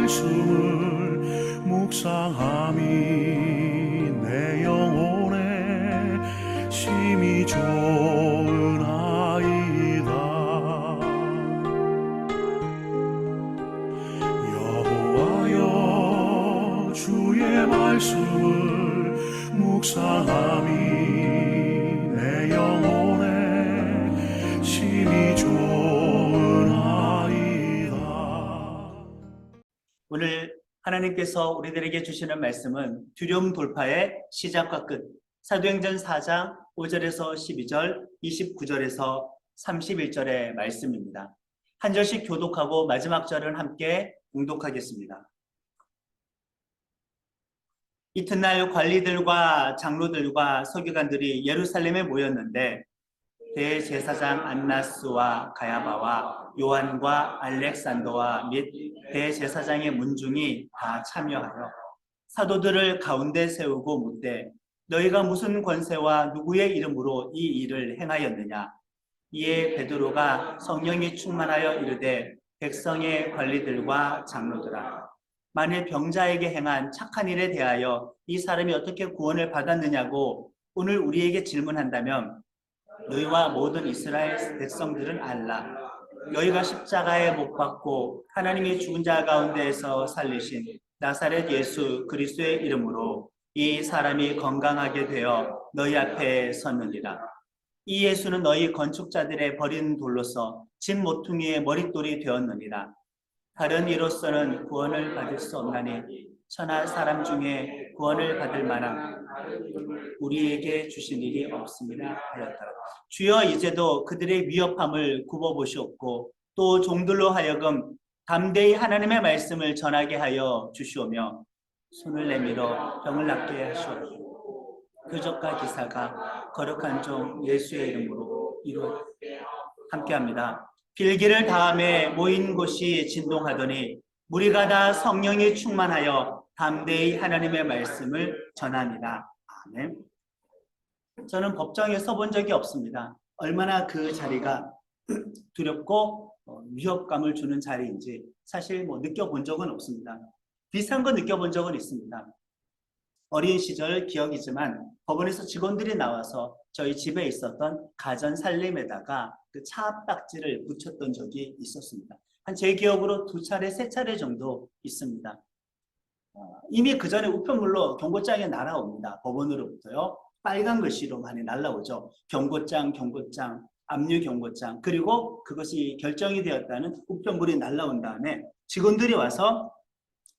말씀을 묵상함이 내 영혼에 심히 좋은 아이다. 여호와여 주의 말씀을 묵상함이 내 영혼에 심히 좋은 아이다. 오늘 하나님께서 우리들에게 주시는 말씀은 두려움 돌파의 시작과 끝, 사도행전 4장 5절에서 12절, 29절에서 31절의 말씀입니다. 한 절씩 교독하고 마지막 절은 함께 봉독하겠습니다. 이튿날 관리들과 장로들과 서기관들이 예루살렘에 모였는데 대제사장 안나스와 가야바와 요한과 알렉산더와 및 대제사장의 문중이 다 참여하여 사도들을 가운데 세우고 묻되 너희가 무슨 권세와 누구의 이름으로 이 일을 행하였느냐. 이에 베드로가 성령이 충만하여 이르되 백성의 관리들과 장로들아, 만일 병자에게 행한 착한 일에 대하여 이 사람이 어떻게 구원을 받았느냐고 오늘 우리에게 질문한다면 너희와 모든 이스라엘 백성들은 알라. 너희가 십자가에 못 박고 하나님이 죽은 자 가운데에서 살리신 나사렛 예수 그리스도의 이름으로 이 사람이 건강하게 되어 너희 앞에 섰느니라. 이 예수는 너희 건축자들의 버린 돌로서 진 모퉁이의 머릿돌이 되었느니라. 다른 이로서는 구원을 받을 수 없나니 천하 사람 중에 구원을 받을 만한 우리에게 주신 일이 없습니다 하였더라. 주여 이제도 그들의 위협함을 굽어보시옵고 또 종들로 하여금 담대히 하나님의 말씀을 전하게 하여 주시오며 손을 내밀어 병을 낫게 하시옵소서. 표적과 기사가 거룩한 종 예수의 이름으로 이루어 함께합니다. 빌기를 다음에 모인 곳이 진동하더니 무리가 다 성령이 충만하여 담대히 하나님의 말씀을 전합니다. 아멘. 저는 법정에 서본 적이 없습니다. 얼마나 그 자리가 두렵고 위협감을 주는 자리인지 사실 느껴본 적은 없습니다. 비슷한 거 느껴본 적은 있습니다. 어린 시절 기억이지만 법원에서 직원들이 나와서 저희 집에 있었던 가전 살림에다가 그 차박지를 붙였던 적이 있었습니다. 한 제 기억으로 2차례, 3차례 정도 있습니다. 이미 그 전에 우편물로 경고장이 날아옵니다. 법원으로부터요. 빨간 글씨로 많이 날아오죠. 경고장, 경고장, 압류 경고장. 그리고 그것이 결정이 되었다는 우편물이 날아온 다음에 직원들이 와서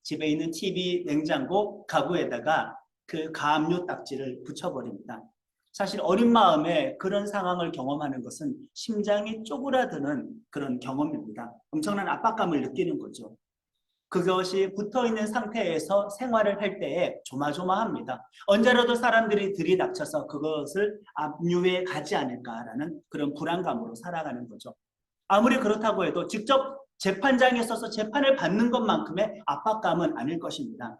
집에 있는 TV, 냉장고, 가구에다가 그 가압류 딱지를 붙여버립니다. 사실 어린 마음에 그런 상황을 경험하는 것은 심장이 쪼그라드는 그런 경험입니다. 엄청난 압박감을 느끼는 거죠. 그것이 붙어있는 상태에서 생활을 할 때에 조마조마합니다. 언제라도 사람들이 들이닥쳐서 그것을 압류에 가지 않을까라는 그런 불안감으로 살아가는 거죠. 아무리 그렇다고 해도 직접 재판장에 서서 재판을 받는 것만큼의 압박감은 아닐 것입니다.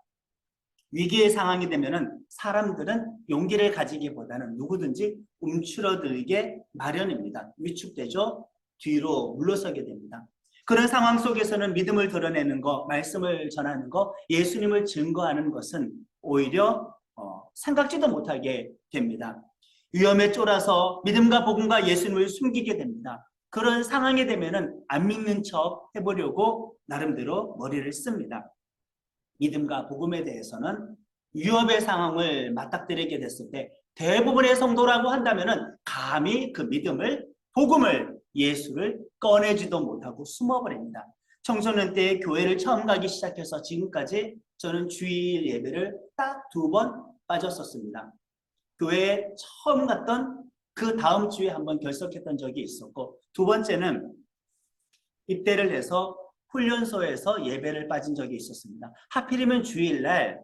위기의 상황이 되면은 사람들은 용기를 가지기보다는 누구든지 움츠러들게 마련입니다. 위축되죠. 뒤로 물러서게 됩니다. 그런 상황 속에서는 믿음을 드러내는 것, 말씀을 전하는 것, 예수님을 증거하는 것은 오히려 생각지도 못하게 됩니다. 위험에 쫄아서 믿음과 복음과 예수님을 숨기게 됩니다. 그런 상황이 되면은 안 믿는 척 해보려고 나름대로 머리를 씁니다. 믿음과 복음에 대해서는 위협의 상황을 맞닥뜨리게 됐을 때 대부분의 성도라고 한다면은 감히 그 믿음을, 복음을, 예수를 꺼내지도 못하고 숨어버립니다. 청소년 때 교회를 처음 가기 시작해서 지금까지 저는 주일 예배를 딱 2번 빠졌었습니다. 교회에 처음 갔던 그 다음 주에 한번 결석했던 적이 있었고, 2번째는 입대를 해서 훈련소에서 예배를 빠진 적이 있었습니다. 하필이면 주일날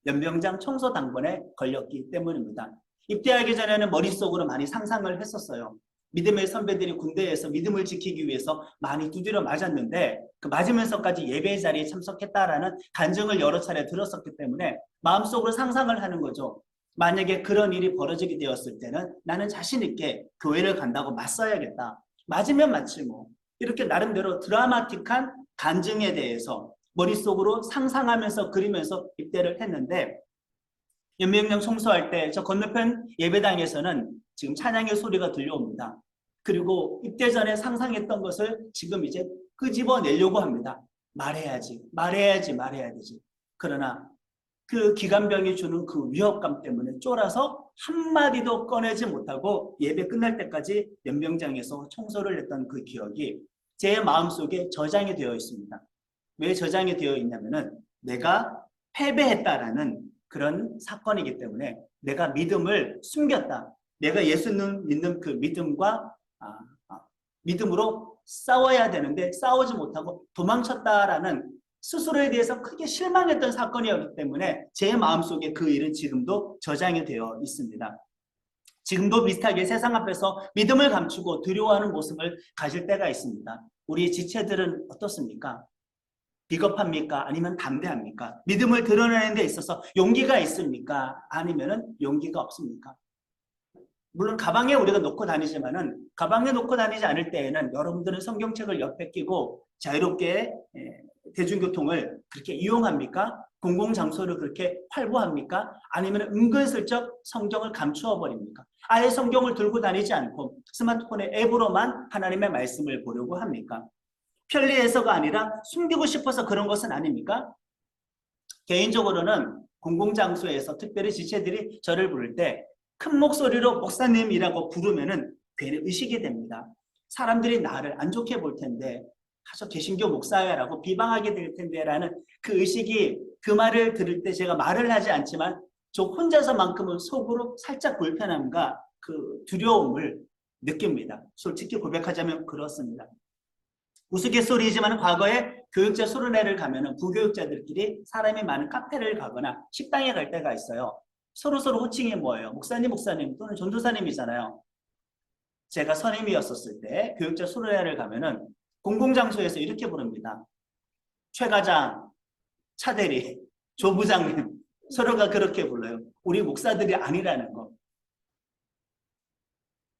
연병장 청소당번에 걸렸기 때문입니다. 입대하기 전에는 머릿속으로 많이 상상을 했었어요. 믿음의 선배들이 군대에서 믿음을 지키기 위해서 많이 두드려 맞았는데 그 맞으면서까지 예배 자리에 참석했다라는 간증을 여러 차례 들었었기 때문에 마음속으로 상상을 하는 거죠. 만약에 그런 일이 벌어지게 되었을 때는 나는 자신 있게 교회를 간다고 맞서야겠다. 맞으면 맞지 뭐. 이렇게 나름대로 드라마틱한 간증에 대해서 머릿속으로 상상하면서 그리면서 입대를 했는데 연명령 청소할 때 저 건너편 예배당에서는 지금 찬양의 소리가 들려옵니다. 그리고 입대 전에 상상했던 것을 지금 이제 끄집어내려고 합니다. 말해야지, 말해야지, 말해야 되지. 그러나 그 기관병이 주는 그 위협감 때문에 쫄아서 한마디도 꺼내지 못하고 예배 끝날 때까지 연병장에서 청소를 했던 그 기억이 제 마음속에 저장이 되어 있습니다. 왜 저장이 되어 있냐면은 내가 패배했다라는 그런 사건이기 때문에 내가 믿음을 숨겼다. 내가 예수님 믿는 그 믿음과 믿음으로 싸워야 되는데 싸우지 못하고 도망쳤다라는 스스로에 대해서 크게 실망했던 사건이었기 때문에 제 마음속에 그 일은 지금도 저장이 되어 있습니다. 지금도 비슷하게 세상 앞에서 믿음을 감추고 두려워하는 모습을 가질 때가 있습니다. 우리 지체들은 어떻습니까? 비겁합니까? 아니면 담대합니까? 믿음을 드러내는 데 있어서 용기가 있습니까? 아니면 용기가 없습니까? 물론 가방에 우리가 놓고 다니지만은 가방에 놓고 다니지 않을 때에는 여러분들은 성경책을 옆에 끼고 자유롭게 대중교통을 그렇게 이용합니까? 공공장소를 그렇게 활보합니까? 아니면 은근슬쩍 성경을 감추어 버립니까? 아예 성경을 들고 다니지 않고 스마트폰의 앱으로만 하나님의 말씀을 보려고 합니까? 편리해서가 아니라 숨기고 싶어서 그런 것은 아닙니까? 개인적으로는 공공장소에서 특별히 지체들이 저를 부를 때 큰 목소리로 목사님이라고 부르면은 괜히 의식이 됩니다. 사람들이 나를 안 좋게 볼 텐데 저 개신교 목사야라고 비방하게 될 텐데라는 그 의식이 그 말을 들을 때 제가 말을 하지 않지만 저 혼자서만큼은 속으로 살짝 불편함과 그 두려움을 느낍니다. 솔직히 고백하자면 그렇습니다. 우스갯소리이지만 과거에 교육자 수련회를 가면은 부교육자들끼리 사람이 많은 카페를 가거나 식당에 갈 때가 있어요. 서로서로 호칭이 뭐예요? 목사님, 목사님 또는 전도사님이잖아요. 제가 선임이었었을 때 교육자 수련회를 가면은 공공장소에서 이렇게 부릅니다. 최 과장, 차대리, 조 부장님 서로가 그렇게 불러요. 우리 목사들이 아니라는 거.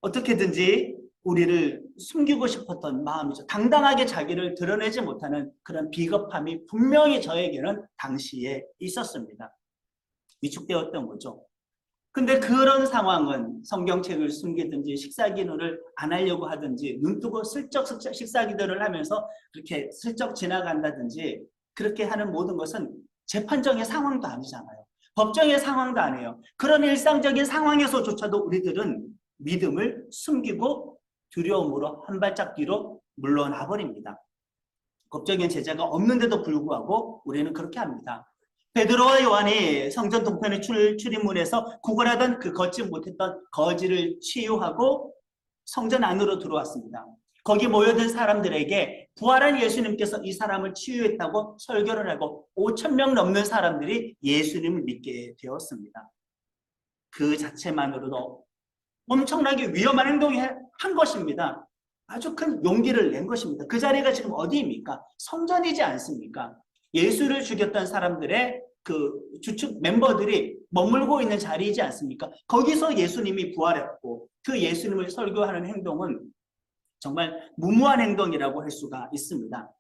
어떻게든지 우리를 숨기고 싶었던 마음이죠. 당당하게 자기를 드러내지 못하는 그런 비겁함이 분명히 저에게는 당시에 있었습니다. 위축되었던 거죠. 근데 그런 상황은 성경책을 숨기든지 식사기도를 안 하려고 하든지 눈 뜨고 슬쩍 식사기도를 하면서 그렇게 슬쩍 지나간다든지 그렇게 하는 모든 것은 재판정의 상황도 아니잖아요. 법정의 상황도 아니에요. 그런 일상적인 상황에서조차도 우리들은 믿음을 숨기고 두려움으로 한 발짝 뒤로 물러나 버립니다. 법적인 제재가 없는데도 불구하고 우리는 그렇게 합니다. 베드로와 요한이 성전 동편의 출입문에서 구걸하던 그 걷지 못했던 거지를 치유하고 성전 안으로 들어왔습니다. 거기 모여든 사람들에게 부활한 예수님께서 이 사람을 치유했다고 설교를 하고 5,000명 넘는 사람들이 예수님을 믿게 되었습니다. 그 자체만으로도 엄청나게 위험한 행동을 한 것입니다. 아주 큰 용기를 낸 것입니다. 그 자리가 지금 어디입니까? 성전이지 않습니까? 예수를 죽였던 사람들의 그 주축 멤버들이 머물고 있는 자리이지 않습니까? 거기서 예수님이 부활했고 그 예수님을 설교하는 행동은 정말 무모한 행동이라고 할 수가 있습니다.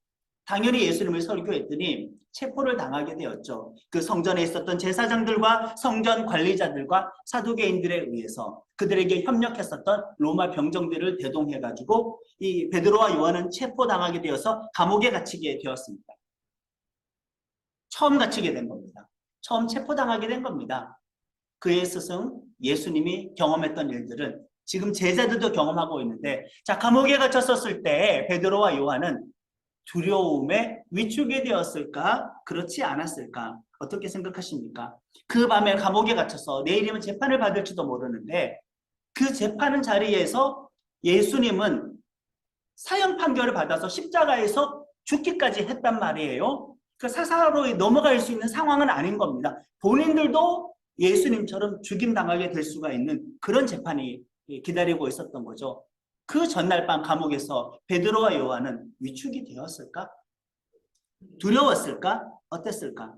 당연히 예수님을 설교했더니 체포를 당하게 되었죠. 그 성전에 있었던 제사장들과 성전 관리자들과 사두개인들에 의해서 그들에게 협력했었던 로마 병정들을 대동해가지고 이 베드로와 요한은 체포당하게 되어서 감옥에 갇히게 되었습니다. 처음 갇히게 된 겁니다. 처음 체포당하게 된 겁니다. 그의 스승 예수님이 경험했던 일들은 지금 제자들도 경험하고 있는데 자 감옥에 갇혔었을 때 베드로와 요한은 두려움에 위축이 되었을까? 그렇지 않았을까? 어떻게 생각하십니까? 그 밤에 감옥에 갇혀서 내일이면 재판을 받을지도 모르는데 그 재판은 자리에서 예수님은 사형 판결을 받아서 십자가에서 죽기까지 했단 말이에요. 그 사사로이 넘어갈 수 있는 상황은 아닌 겁니다. 본인들도 예수님처럼 죽임당하게 될 수가 있는 그런 재판이 기다리고 있었던 거죠. 그 전날 밤 감옥에서 베드로와 요한은 위축이 되었을까? 두려웠을까? 어땠을까?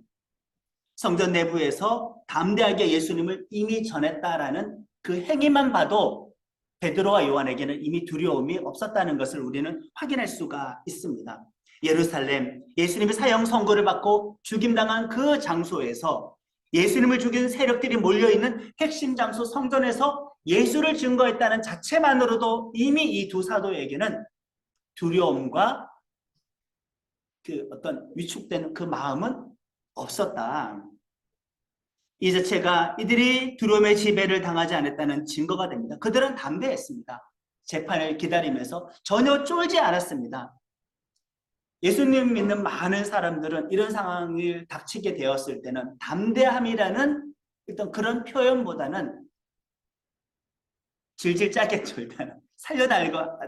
성전 내부에서 담대하게 예수님을 이미 전했다라는 그 행위만 봐도 베드로와 요한에게는 이미 두려움이 없었다는 것을 우리는 확인할 수가 있습니다. 예루살렘, 예수님이 사형 선고를 받고 죽임당한 그 장소에서 예수님을 죽인 세력들이 몰려있는 핵심 장소 성전에서 예수를 증거했다는 자체만으로도 이미 이 두 사도에게는 두려움과 그 어떤 위축되는 그 마음은 없었다. 이 자체가 이들이 두려움의 지배를 당하지 않았다는 증거가 됩니다. 그들은 담대했습니다. 재판을 기다리면서 전혀 쫄지 않았습니다. 예수님 믿는 많은 사람들은 이런 상황을 닥치게 되었을 때는 담대함이라는 어떤 그런 표현보다는 질질 짜겠죠. 일단은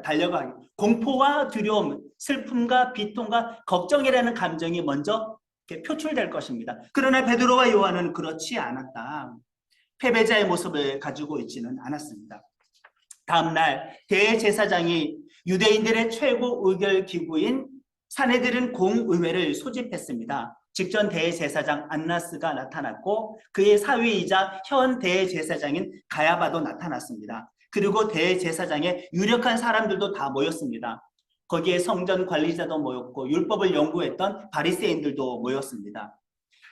달려가기. 공포와 두려움, 슬픔과 비통과 걱정이라는 감정이 먼저 표출될 것입니다. 그러나 베드로와 요한은 그렇지 않았다. 패배자의 모습을 가지고 있지는 않았습니다. 다음날 대제사장이 유대인들의 최고 의결 기구인 사내들은 공의회를 소집했습니다. 직전 대제사장 안나스가 나타났고 그의 사위이자 현 대제사장인 가야바도 나타났습니다. 그리고 대제사장의 유력한 사람들도 다 모였습니다. 거기에 성전 관리자도 모였고 율법을 연구했던 바리새인들도 모였습니다.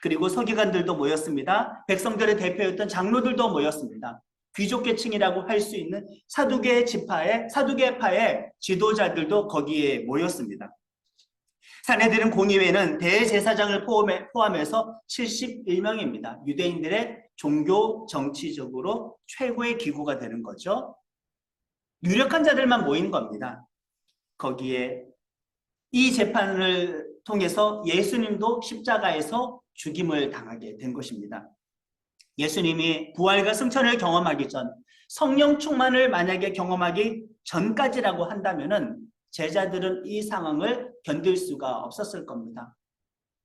그리고 서기관들도 모였습니다. 백성들의 대표였던 장로들도 모였습니다. 귀족계층이라고 할 수 있는 사두개파의 지도자들도 거기에 모였습니다. 사내들은 공의회는 대제사장을 포함해서 71명입니다. 유대인들의 종교 정치적으로 최고의 기구가 되는 거죠. 유력한 자들만 모인 겁니다. 거기에 이 재판을 통해서 예수님도 십자가에서 죽임을 당하게 된 것입니다. 예수님이 부활과 승천을 경험하기 전, 성령 충만을 만약에 경험하기 전까지라고 한다면은 제자들은 이 상황을 견딜 수가 없었을 겁니다.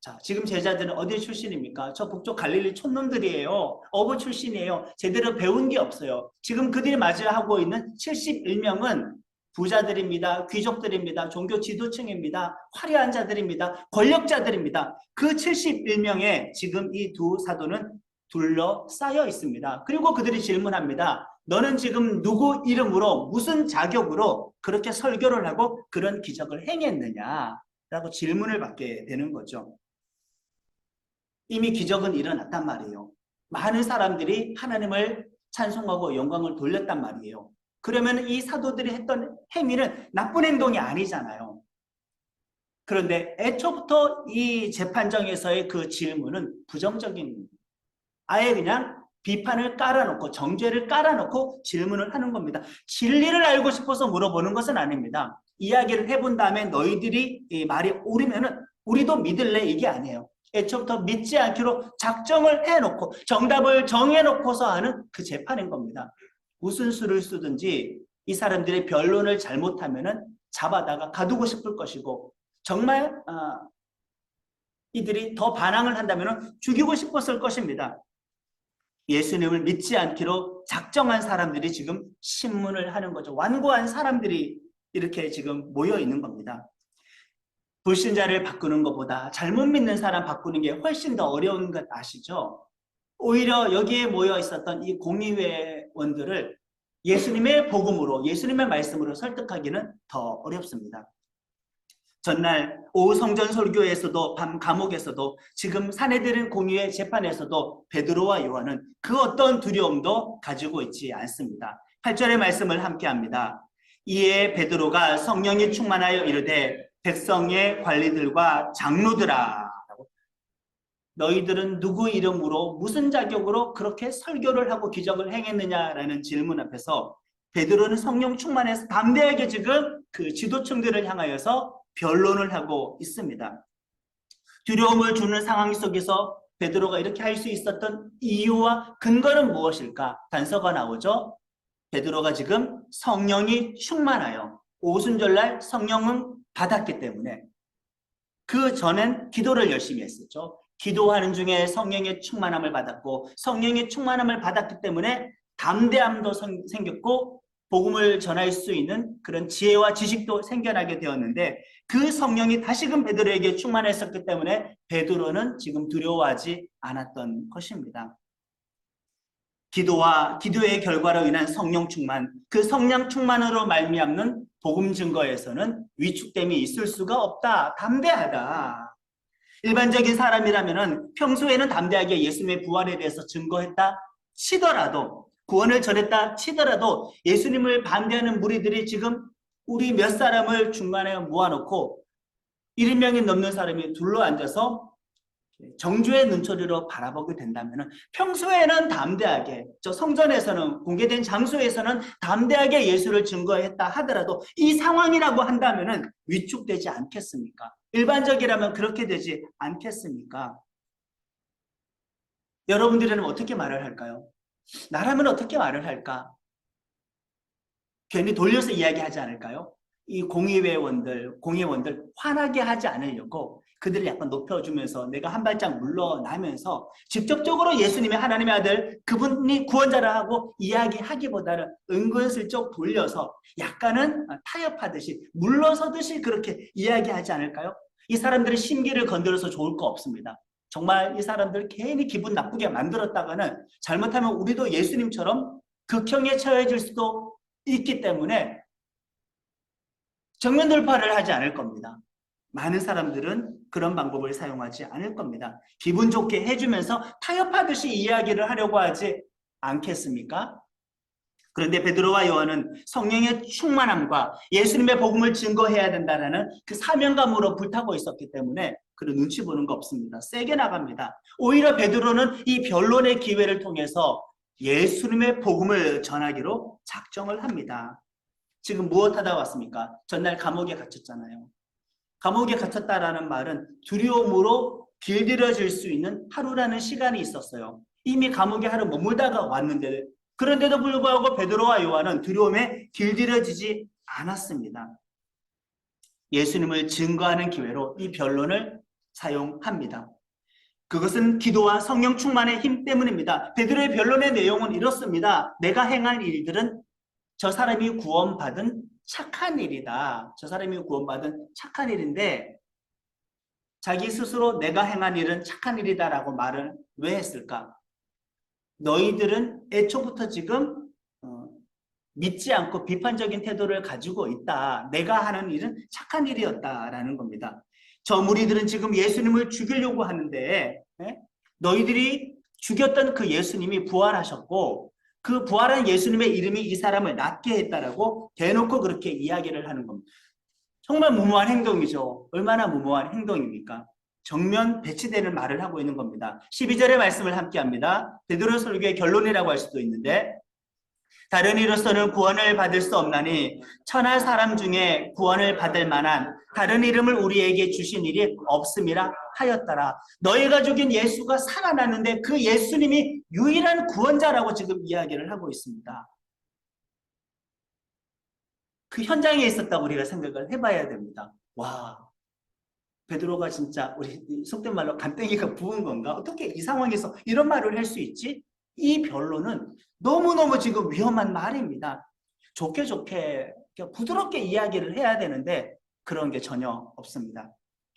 자, 지금 제자들은 어디 출신입니까? 저 북쪽 갈릴리 촌놈들이에요. 어부 출신이에요. 제대로 배운 게 없어요. 지금 그들이 맞이하고 있는 71명은 부자들입니다. 귀족들입니다. 종교 지도층입니다. 화려한 자들입니다. 권력자들입니다. 그 71명에 지금 이 두 사도는 둘러싸여 있습니다. 그리고 그들이 질문합니다. 너는 지금 누구 이름으로 무슨 자격으로 그렇게 설교를 하고 그런 기적을 행했느냐라고 질문을 받게 되는 거죠. 이미 기적은 일어났단 말이에요. 많은 사람들이 하나님을 찬송하고 영광을 돌렸단 말이에요. 그러면 이 사도들이 했던 행위는 나쁜 행동이 아니잖아요. 그런데 애초부터 이 재판정에서의 그 질문은 부정적인, 아예 그냥 비판을 깔아놓고 정죄를 깔아놓고 질문을 하는 겁니다. 진리를 알고 싶어서 물어보는 것은 아닙니다. 이야기를 해본 다음에 너희들이 이 말이 옳으면은 우리도 믿을래, 이게 아니에요. 애초부터 믿지 않기로 작정을 해놓고 정답을 정해놓고서 하는 그 재판인 겁니다. 무슨 수를 쓰든지 이 사람들의 변론을 잘못하면은 잡아다가 가두고 싶을 것이고, 정말 이들이 더 반항을 한다면은 죽이고 싶었을 것입니다. 예수님을 믿지 않기로 작정한 사람들이 지금 신문을 하는 거죠. 완고한 사람들이 이렇게 지금 모여 있는 겁니다. 불신자를 바꾸는 것보다 잘못 믿는 사람 바꾸는 게 훨씬 더 어려운 것 아시죠? 오히려 여기에 모여 있었던 이 공의회원들을 예수님의 복음으로, 예수님의 말씀으로 설득하기는 더 어렵습니다. 전날 오후 성전 설교에서도 밤 감옥에서도 지금 사내들은 공의회 재판에서도 베드로와 요한은 그 어떤 두려움도 가지고 있지 않습니다. 8절의 말씀을 함께 합니다. 이에 베드로가 성령이 충만하여 이르되 백성의 관리들과 장로들아, 너희들은 누구 이름으로 무슨 자격으로 그렇게 설교를 하고 기적을 행했느냐라는 질문 앞에서 베드로는 성령 충만해서 담대하게 지금 그 지도층들을 향하여서 변론을 하고 있습니다. 두려움을 주는 상황 속에서 베드로가 이렇게 할 수 있었던 이유와 근거는 무엇일까? 단서가 나오죠. 베드로가 지금 성령이 충만하여 오순절날 성령은 받았기 때문에 그 전엔 기도를 열심히 했었죠. 기도하는 중에 성령의 충만함을 받았고 성령의 충만함을 받았기 때문에 담대함도 생겼고 복음을 전할 수 있는 그런 지혜와 지식도 생겨나게 되었는데 그 성령이 다시금 베드로에게 충만했었기 때문에 베드로는 지금 두려워하지 않았던 것입니다. 기도와 기도의 결과로 인한 성령 충만, 그 성령 충만으로 말미암는 복음 증거에서는 위축됨이 있을 수가 없다. 담대하다. 일반적인 사람이라면은 평소에는 담대하게 예수님의 부활에 대해서 증거했다 치더라도, 구원을 전했다 치더라도 예수님을 반대하는 무리들이 지금 우리 몇 사람을 중간에 모아놓고 1인명이 넘는 사람이 둘러앉아서 정죄의 눈초리로 바라보게 된다면 평소에는 담대하게, 저 성전에서는, 공개된 장소에서는 담대하게 예수를 증거했다 하더라도 이 상황이라고 한다면 위축되지 않겠습니까? 일반적이라면 그렇게 되지 않겠습니까? 여러분들은 어떻게 말을 할까요? 나라면 어떻게 말을 할까? 괜히 돌려서 이야기하지 않을까요? 이 공회원들 화나게 하지 않으려고 그들을 약간 높여주면서 내가 한 발짝 물러나면서 직접적으로 예수님의 하나님의 아들 그분이 구원자라 하고 이야기하기보다는 은근슬쩍 돌려서 약간은 타협하듯이 물러서듯이 그렇게 이야기하지 않을까요? 이 사람들의 심기를 건드려서 좋을 거 없습니다. 정말 이 사람들 괜히 기분 나쁘게 만들었다가는 잘못하면 우리도 예수님처럼 극형에 처해질 수도 있기 때문에 정면 돌파를 하지 않을 겁니다. 많은 사람들은 그런 방법을 사용하지 않을 겁니다. 기분 좋게 해주면서 타협하듯이 이야기를 하려고 하지 않겠습니까? 그런데 베드로와 요한은 성령의 충만함과 예수님의 복음을 증거해야 된다는 그 사명감으로 불타고 있었기 때문에 그런 눈치 보는 거 없습니다. 세게 나갑니다. 오히려 베드로는 이 변론의 기회를 통해서 예수님의 복음을 전하기로 작정을 합니다. 지금 무엇하다 왔습니까? 전날 감옥에 갇혔잖아요. 감옥에 갇혔다라는 말은 두려움으로 길들여질 수 있는 하루라는 시간이 있었어요. 이미 감옥에 하루 머물다가 왔는데, 그런데도 불구하고 베드로와 요한은 두려움에 길들여지지 않았습니다. 예수님을 증거하는 기회로 이 변론을 사용합니다. 그것은 기도와 성령 충만의 힘 때문입니다. 베드로의 변론의 내용은 이렇습니다. 내가 행한 일들은 저 사람이 구원받은 착한 일이다. 저 사람이 구원받은 착한 일인데 자기 스스로 내가 행한 일은 착한 일이다라고 말을 왜 했을까? 너희들은 애초부터 지금 믿지 않고 비판적인 태도를 가지고 있다. 내가 하는 일은 착한 일이었다라는 겁니다. 저 무리들은 지금 예수님을 죽이려고 하는데 너희들이 죽였던 그 예수님이 부활하셨고 그 부활한 예수님의 이름이 이 사람을 낫게 했다라고 대놓고 그렇게 이야기를 하는 겁니다. 정말 무모한 행동이죠. 얼마나 무모한 행동입니까? 정면 배치되는 말을 하고 있는 겁니다. 12절의 말씀을 함께 합니다. 베드로 설교의 결론이라고 할 수도 있는데 다른 이로서는 구원을 받을 수 없나니 천하 사람 중에 구원을 받을 만한 다른 이름을 우리에게 주신 일이 없음이라 하였더라. 너희가 죽인 예수가 살아났는데 그 예수님이 유일한 구원자라고 지금 이야기를 하고 있습니다. 그 현장에 있었다고 우리가 생각을 해봐야 됩니다. 와, 베드로가 진짜 우리 속된 말로 간땡이가 부은 건가? 어떻게 이 상황에서 이런 말을 할 수 있지? 이 변론은 너무너무 지금 위험한 말입니다. 좋게 부드럽게 이야기를 해야 되는데 그런 게 전혀 없습니다.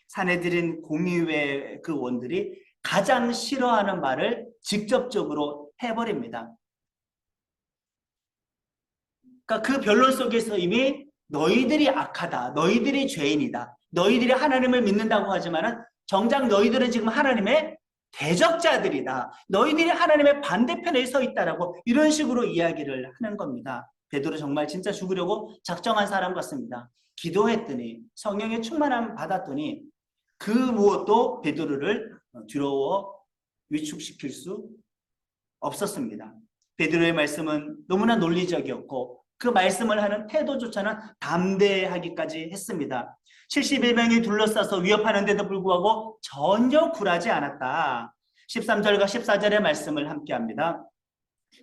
사내들인 공의회 그 원들이 가장 싫어하는 말을 직접적으로 해버립니다. 그러니까 그 변론 속에서 이미 너희들이 악하다, 너희들이 죄인이다, 너희들이 하나님을 믿는다고 하지만은 정작 너희들은 지금 하나님의 대적자들이다. 너희들이 하나님의 반대편에 서 있다라고 이런 식으로 이야기를 하는 겁니다. 베드로 정말 진짜 죽으려고 작정한 사람 같습니다. 기도했더니 성령의 충만함 받았더니 그 무엇도 베드로를 두려워 위축시킬 수 없었습니다. 베드로의 말씀은 너무나 논리적이었고 그 말씀을 하는 태도조차는 담대하기까지 했습니다. 71명이 둘러싸서 위협하는데도 불구하고 전혀 굴하지 않았다. 13절과 14절의 말씀을 함께 합니다.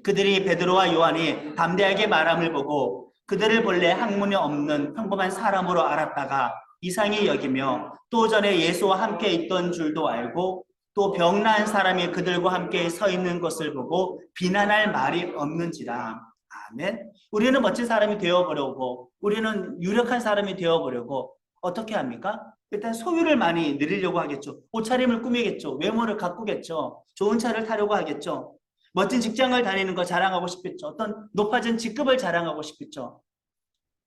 그들이 베드로와 요한이 담대하게 말함을 보고 그들을 본래 학문이 없는 평범한 사람으로 알았다가 이상히 여기며 또 전에 예수와 함께 있던 줄도 알고 또 병나은 사람이 그들과 함께 서 있는 것을 보고 비난할 말이 없는지라. 아멘. 우리는 멋진 사람이 되어보려고, 우리는 유력한 사람이 되어보려고 어떻게 합니까? 일단 소유를 많이 누리려고 하겠죠. 옷차림을 꾸미겠죠. 외모를 가꾸겠죠. 좋은 차를 타려고 하겠죠. 멋진 직장을 다니는 거 자랑하고 싶겠죠. 어떤 높아진 직급을 자랑하고 싶겠죠.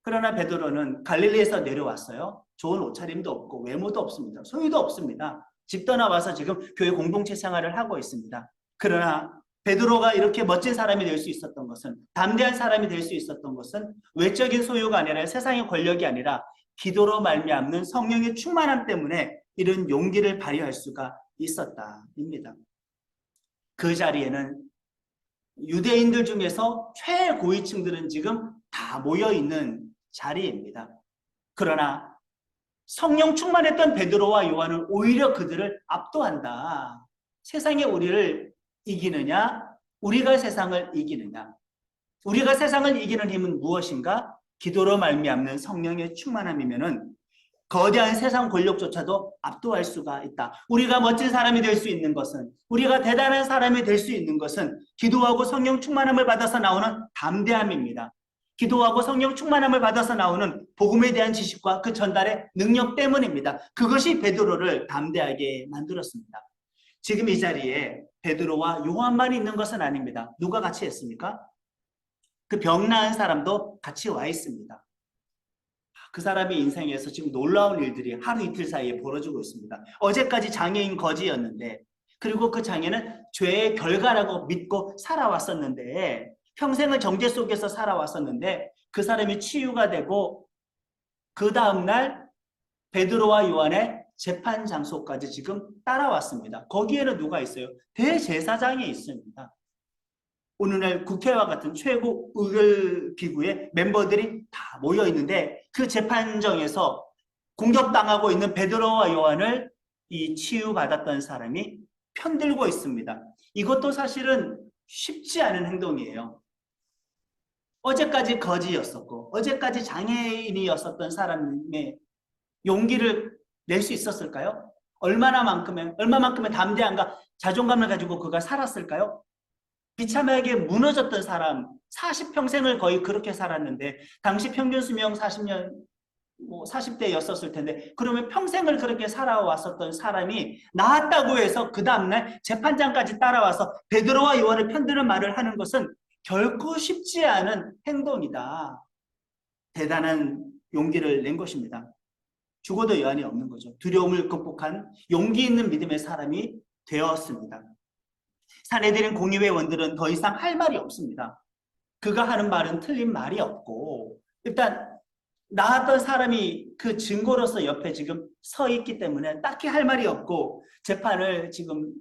그러나 베드로는 갈릴리에서 내려왔어요. 좋은 옷차림도 없고 외모도 없습니다. 소유도 없습니다. 집 떠나와서 지금 교회 공동체 생활을 하고 있습니다. 그러나 베드로가 이렇게 멋진 사람이 될 수 있었던 것은, 담대한 사람이 될 수 있었던 것은 외적인 소유가 아니라, 세상의 권력이 아니라 기도로 말미암는 성령의 충만함 때문에 이런 용기를 발휘할 수가 있었다입니다. 그 자리에는 유대인들 중에서 최고위층들은 지금 다 모여있는 자리입니다. 그러나 성령 충만했던 베드로와 요한은 오히려 그들을 압도한다. 세상이 우리를 이기느냐, 우리가 세상을 이기느냐. 우리가 세상을 이기는 힘은 무엇인가? 기도로 말미암는 성령의 충만함이면은 거대한 세상 권력조차도 압도할 수가 있다. 우리가 멋진 사람이 될 수 있는 것은, 우리가 대단한 사람이 될 수 있는 것은 기도하고 성령 충만함을 받아서 나오는 담대함입니다. 기도하고 성령 충만함을 받아서 나오는 복음에 대한 지식과 그 전달의 능력 때문입니다. 그것이 베드로를 담대하게 만들었습니다. 지금 이 자리에 베드로와 요한만 있는 것은 아닙니다. 누가 같이 했습니까? 그 병 나은 사람도 같이 와 있습니다. 그 사람의 인생에서 지금 놀라운 일들이 하루 이틀 사이에 벌어지고 있습니다. 어제까지 장애인 거지였는데, 그리고 그 장애는 죄의 결과라고 믿고 살아왔었는데, 평생을 정죄 속에서 살아왔었는데 그 사람이 치유가 되고 그 다음날 베드로와 요한의 재판 장소까지 지금 따라왔습니다. 거기에는 누가 있어요? 대제사장이 있습니다. 오늘날 국회와 같은 최고 의결기구의 멤버들이 다 모여 있는데 그 재판정에서 공격당하고 있는 베드로와 요한을 이 치유받았던 사람이 편들고 있습니다. 이것도 사실은 쉽지 않은 행동이에요. 어제까지 거지였었고 어제까지 장애인이었었던 사람의 용기를 낼 수 있었을까요? 얼마만큼의 담대함과 자존감을 가지고 그가 살았을까요? 비참하게 무너졌던 사람, 40평생을 거의 그렇게 살았는데 당시 평균 수명 40년, 40대였었을 텐데 그러면 평생을 그렇게 살아왔었던 사람이 나았다고 해서 그 다음날 재판장까지 따라와서 베드로와 요한을 편드는 말을 하는 것은 결코 쉽지 않은 행동이다. 대단한 용기를 낸 것입니다. 죽어도 여한이 없는 거죠. 두려움을 극복한 용기 있는 믿음의 사람이 되었습니다. 사내들인 공의회원들은 더 이상 할 말이 없습니다. 그가 하는 말은 틀린 말이 없고 일단 나았던 사람이 그 증거로서 옆에 지금 서 있기 때문에 딱히 할 말이 없고 재판을 지금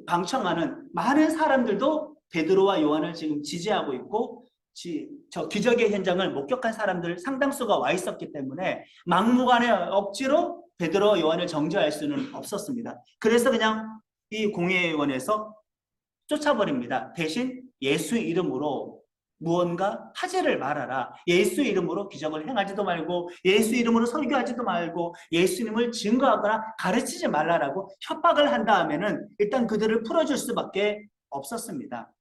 방청하는 많은 사람들도 베드로와 요한을 지금 지지하고 있고 저 기적의 현장을 목격한 사람들 상당수가 와 있었기 때문에 막무가내 억지로 베드로와 요한을 정죄할 수는 없었습니다. 그래서 그냥 이 공회원에서 쫓아버립니다. 대신 예수 이름으로 무언가 하지를 말아라. 예수 이름으로 기적을 행하지도 말고 예수 이름으로 설교하지도 말고 예수님을 증거하거나 가르치지 말라라고 협박을 한 다음에는 일단 그들을 풀어줄 수밖에 없었습니다.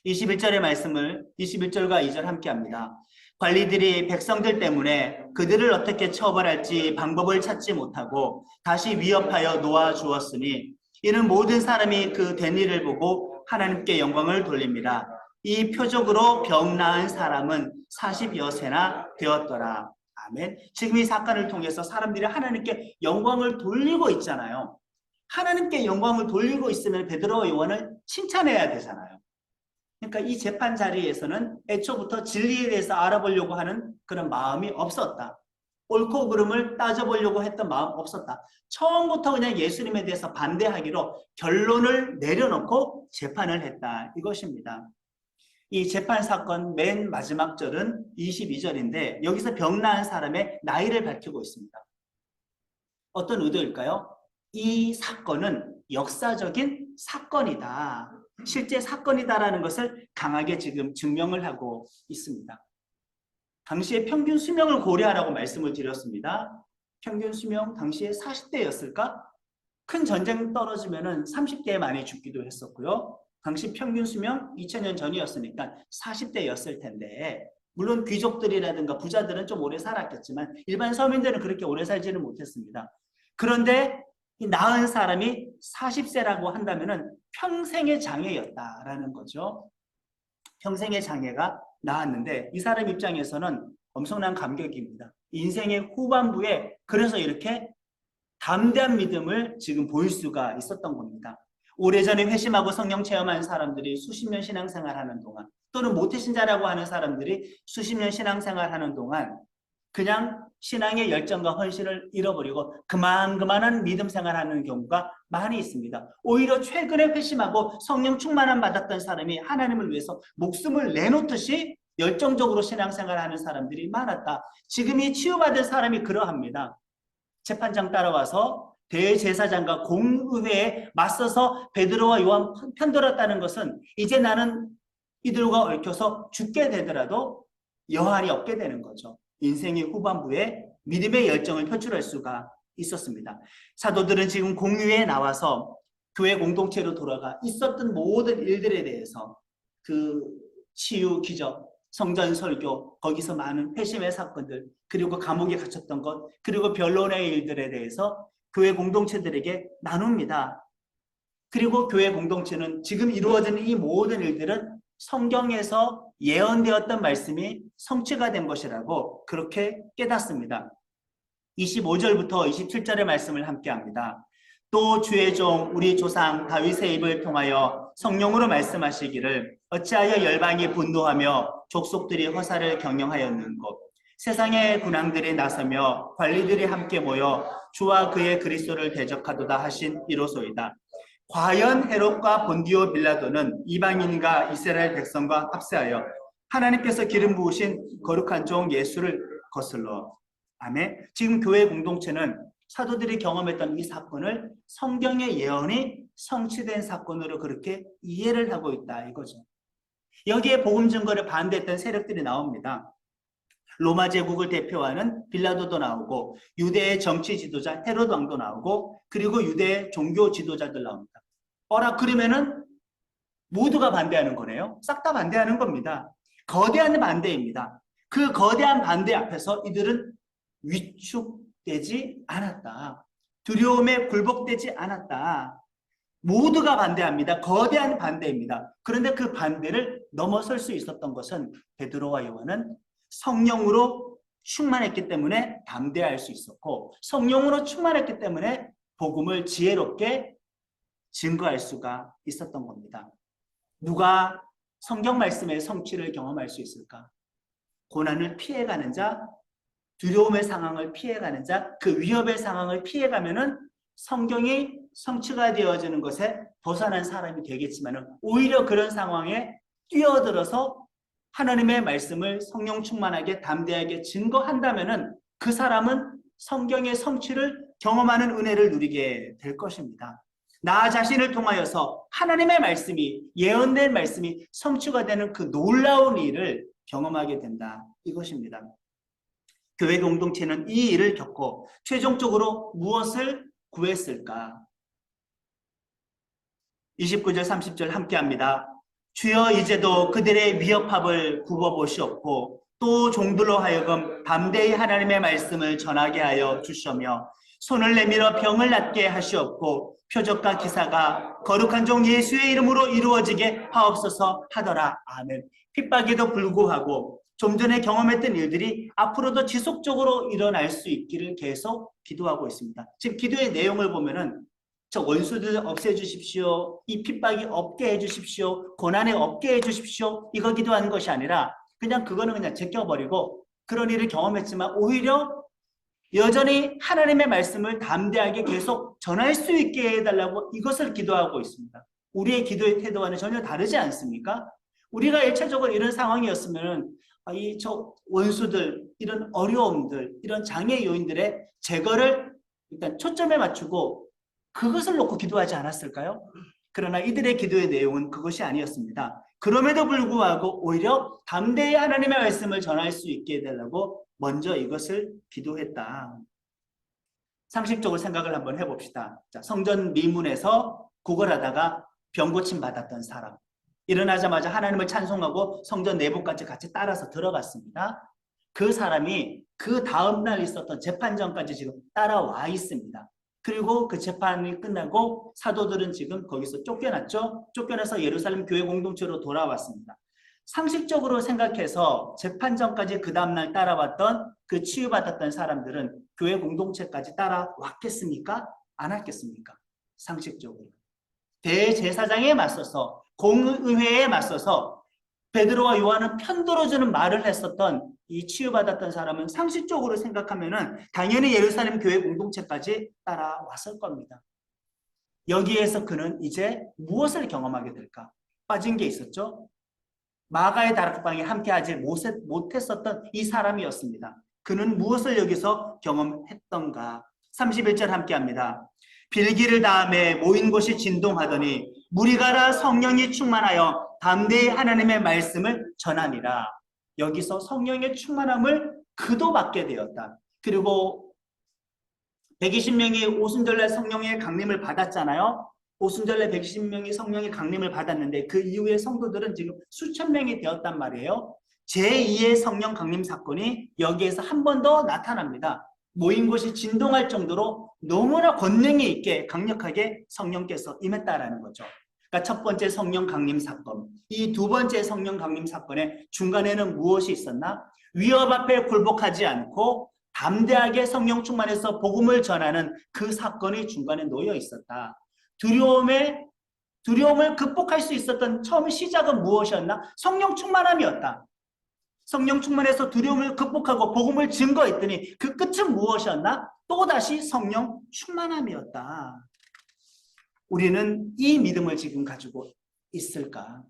21절의 말씀을 21절과 2절 함께 합니다. 관리들이 백성들 때문에 그들을 어떻게 처벌할지 방법을 찾지 못하고 다시 위협하여 놓아주었으니 이는 모든 사람이 그 된 일을 보고 하나님께 영광을 돌립니다. 이 표적으로 병 나은 사람은 40여 세나 되었더라. 아멘. 지금 이 사건을 통해서 사람들이 하나님께 영광을 돌리고 있잖아요. 하나님께 영광을 돌리고 있으면 베드로와 요한을 칭찬해야 되잖아요. 그러니까 이 재판 자리에서는 애초부터 진리에 대해서 알아보려고 하는 그런 마음이 없었다. 옳고 그름을 따져보려고 했던 마음 없었다. 처음부터 그냥 예수님에 대해서 반대하기로 결론을 내려놓고 재판을 했다. 이것입니다. 이 재판 사건 맨 마지막 절은 22절인데 여기서 병 나은 사람의 나이를 밝히고 있습니다. 어떤 의도일까요? 이 사건은 역사적인 사건이다. 실제 사건이다라는 것을 강하게 지금 증명을 하고 있습니다. 당시에 평균 수명을 고려하라고 말씀을 드렸습니다. 평균 수명 당시에 40대였을까? 큰 전쟁 떨어지면은 30대에 많이 죽기도 했었고요. 당시 평균 수명 2000년 전이었으니까 40대였을 텐데 물론 귀족들이라든가 부자들은 좀 오래 살았겠지만 일반 서민들은 그렇게 오래 살지는 못했습니다. 그런데 이 나은 사람이 40세라고 한다면은 평생의 장애였다라는 거죠. 평생의 장애가 나았는데 이 사람 입장에서는 엄청난 감격입니다. 인생의 후반부에 그래서 이렇게 담대한 믿음을 지금 보일 수가 있었던 겁니다. 오래전에 회심하고 성령 체험한 사람들이 수십 년 신앙생활하는 동안 또는 모태신자라고 하는 사람들이 수십 년 신앙생활하는 동안 그냥 신앙의 열정과 헌신을 잃어버리고 그만한 믿음 생활하는 경우가 많이 있습니다. 오히려 최근에 회심하고 성령 충만함 받았던 사람이 하나님을 위해서 목숨을 내놓듯이 열정적으로 신앙생활하는 사람들이 많았다. 지금 이 치유받은 사람이 그러합니다. 재판장 따라와서 대제사장과 공의회에 맞서서 베드로와 요한 편들었다는 것은 이제 나는 이들과 얽혀서 죽게 되더라도 여한이 없게 되는 거죠. 인생의 후반부에 믿음의 열정을 표출할 수가 있었습니다. 사도들은 지금 공의회에 나와서 교회 공동체로 돌아가 있었던 모든 일들에 대해서 그 치유 기적, 성전 설교, 거기서 많은 회심의 사건들, 그리고 감옥에 갇혔던 것, 그리고 변론의 일들에 대해서 교회 공동체들에게 나눕니다. 그리고 교회 공동체는 지금 이루어지는 이 모든 일들은 성경에서 예언되었던 말씀이 성취가 된 것이라고 그렇게 깨닫습니다. 25절부터 27절의 말씀을 함께 합니다. 또 주의 종 우리 조상 다윗의 입을 통하여 성령으로 말씀하시기를 어찌하여 열방이 분노하며 족속들이 허사를 경영하였는고 세상의 군왕들이 나서며 관리들이 함께 모여 주와 그의 그리스도를 대적하도다 하신 이로소이다. 과연 헤롯과 본디오 빌라도는 이방인과 이스라엘 백성과 합세하여 하나님께서 기름 부으신 거룩한 종 예수를 거슬러. 아멘. 지금 교회 공동체는 사도들이 경험했던 이 사건을 성경의 예언이 성취된 사건으로 그렇게 이해를 하고 있다 이거죠. 여기에 복음 증거를 반대했던 세력들이 나옵니다. 로마 제국을 대표하는 빌라도도 나오고 유대의 정치 지도자 헤롯 왕도 나오고 그리고 유대의 종교 지도자들 나옵니다. 그러면은 모두가 반대하는 거네요. 싹 다 반대하는 겁니다. 거대한 반대입니다. 그 거대한 반대 앞에서 이들은 위축되지 않았다. 두려움에 굴복되지 않았다. 모두가 반대합니다. 거대한 반대입니다. 그런데 그 반대를 넘어설 수 있었던 것은 베드로와 요한은 성령으로 충만했기 때문에 담대할 수 있었고 성령으로 충만했기 때문에 복음을 지혜롭게 증거할 수가 있었던 겁니다. 누가 성경 말씀의 성취를 경험할 수 있을까? 고난을 피해가는 자, 두려움의 상황을 피해가는 자, 그 위협의 상황을 피해가면은 성경이 성취가 되어지는 것에 벗어난 사람이 되겠지만 오히려 그런 상황에 뛰어들어서 하나님의 말씀을 성령 충만하게 담대하게 증거한다면은 그 사람은 성경의 성취를 경험하는 은혜를 누리게 될 것입니다. 나 자신을 통하여서 하나님의 말씀이 예언된 말씀이 성취가 되는 그 놀라운 일을 경험하게 된다 이것입니다. 교회 공동체는 이 일을 겪고 최종적으로 무엇을 구했을까? 29절 30절 함께합니다. 주여 이제도 그들의 위협합을 굽어보시옵고 또 종들로 하여금 담대히 하나님의 말씀을 전하게 하여 주시며 손을 내밀어 병을 낫게 하시옵고 표적과 기사가 거룩한 종 예수의 이름으로 이루어지게 하옵소서 하더라. 아멘. 핍박에도 불구하고 좀 전에 경험했던 일들이 앞으로도 지속적으로 일어날 수 있기를 계속 기도하고 있습니다. 지금 기도의 내용을 보면은 저 원수들 없애주십시오. 이 핍박이 없게 해주십시오. 고난이 없게 해주십시오. 이거 기도하는 것이 아니라 그냥 그거는 그냥 제껴버리고 그런 일을 경험했지만 오히려 여전히 하나님의 말씀을 담대하게 계속 전할 수 있게 해달라고 이것을 기도하고 있습니다. 우리의 기도의 태도와는 전혀 다르지 않습니까? 우리가 일차적으로 이런 상황이었으면 저 원수들, 이런 어려움들, 이런 장애 요인들의 제거를 일단 초점에 맞추고 그것을 놓고 기도하지 않았을까요? 그러나 이들의 기도의 내용은 그것이 아니었습니다. 그럼에도 불구하고 오히려 담대히 하나님의 말씀을 전할 수 있게 해달라고 먼저 이것을 기도했다. 상식적으로 생각을 한번 해봅시다. 자, 성전 미문에서 구걸하다가 병고침 받았던 사람. 일어나자마자 하나님을 찬송하고 성전 내부까지 같이 따라서 들어갔습니다. 그 사람이 그 다음날 있었던 재판전까지 지금 따라와 있습니다. 그리고 그 재판이 끝나고 사도들은 지금 거기서 쫓겨났죠. 쫓겨나서 예루살렘 교회 공동체로 돌아왔습니다. 상식적으로 생각해서 재판정까지 그 다음날 따라왔던 그 치유받았던 사람들은 교회 공동체까지 따라왔겠습니까? 안 왔겠습니까? 상식적으로. 대제사장에 맞서서 공의회에 맞서서 베드로와 요한은 편들어주는 말을 했었던 이 치유받았던 사람은 상식적으로 생각하면은 당연히 예루살렘 교회 공동체까지 따라왔을 겁니다. 여기에서 그는 이제 무엇을 경험하게 될까? 빠진 게 있었죠. 마가의 다락방에 함께하지 못했었던 이 사람이었습니다. 그는 무엇을 여기서 경험했던가? 31절 함께합니다. 빌기를 다음에 모인 곳이 진동하더니 무리가라 성령이 충만하여 담대히 하나님의 말씀을 전하니라. 여기서 성령의 충만함을 그도 받게 되었다. 그리고 120명이 오순절날 성령의 강림을 받았잖아요. 오순절날 120명이 성령의 강림을 받았는데 그 이후에 성도들은 지금 수천 명이 되었단 말이에요. 제2의 성령 강림 사건이 여기에서 한 번 더 나타납니다. 모인 곳이 진동할 정도로 너무나 권능이 있게 강력하게 성령께서 임했다라는 거죠. 그러니까 첫 번째 성령 강림 사건, 이 두 번째 성령 강림 사건의 중간에는 무엇이 있었나? 위협 앞에 굴복하지 않고 담대하게 성령 충만해서 복음을 전하는 그 사건이 중간에 놓여 있었다. 두려움을 극복할 수 있었던 처음 시작은 무엇이었나? 성령 충만함이었다. 성령 충만해서 두려움을 극복하고 복음을 증거했더니 그 끝은 무엇이었나? 또다시 성령 충만함이었다. 우리는 이 믿음을 지금 가지고 있을까?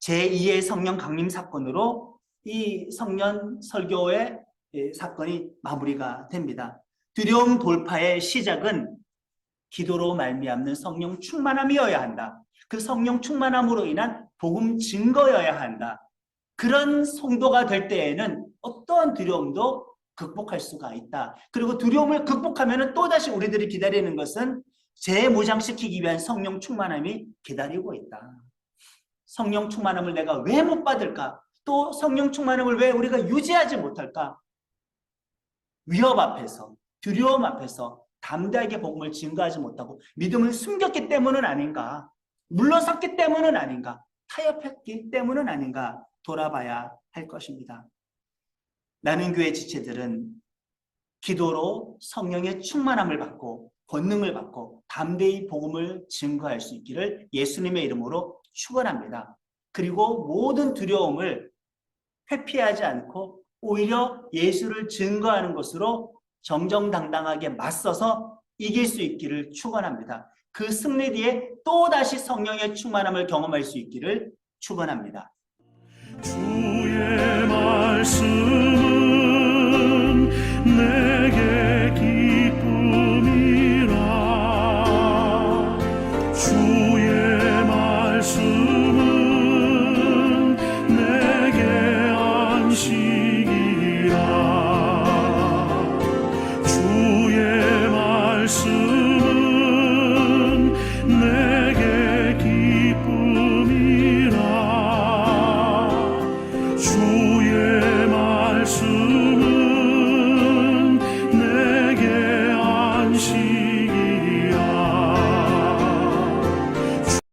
제2의 성령 강림 사건으로 이 성령 설교의 사건이 마무리가 됩니다. 두려움 돌파의 시작은 기도로 말미암는 성령 충만함이어야 한다. 그 성령 충만함으로 인한 복음 증거여야 한다. 그런 성도가 될 때에는 어떠한 두려움도 극복할 수가 있다. 그리고 두려움을 극복하면 또다시 우리들이 기다리는 것은 재무장시키기 위한 성령 충만함이 기다리고 있다. 성령 충만함을 내가 왜 못 받을까? 또 성령 충만함을 왜 우리가 유지하지 못할까? 위협 앞에서, 두려움 앞에서 담대하게 복음을 증거하지 못하고 믿음을 숨겼기 때문은 아닌가? 물러섰기 때문은 아닌가? 타협했기 때문은 아닌가? 돌아봐야 할 것입니다. 나는 교회 지체들은 기도로 성령의 충만함을 받고 권능을 받고 담대히 복음을 증거할 수 있기를 예수님의 이름으로 축원합니다. 그리고 모든 두려움을 회피하지 않고 오히려 예수를 증거하는 것으로 정정당당하게 맞서서 이길 수 있기를 축원합니다. 그 승리 뒤에 또다시 성령의 충만함을 경험할 수 있기를 축원합니다. 주의 말씀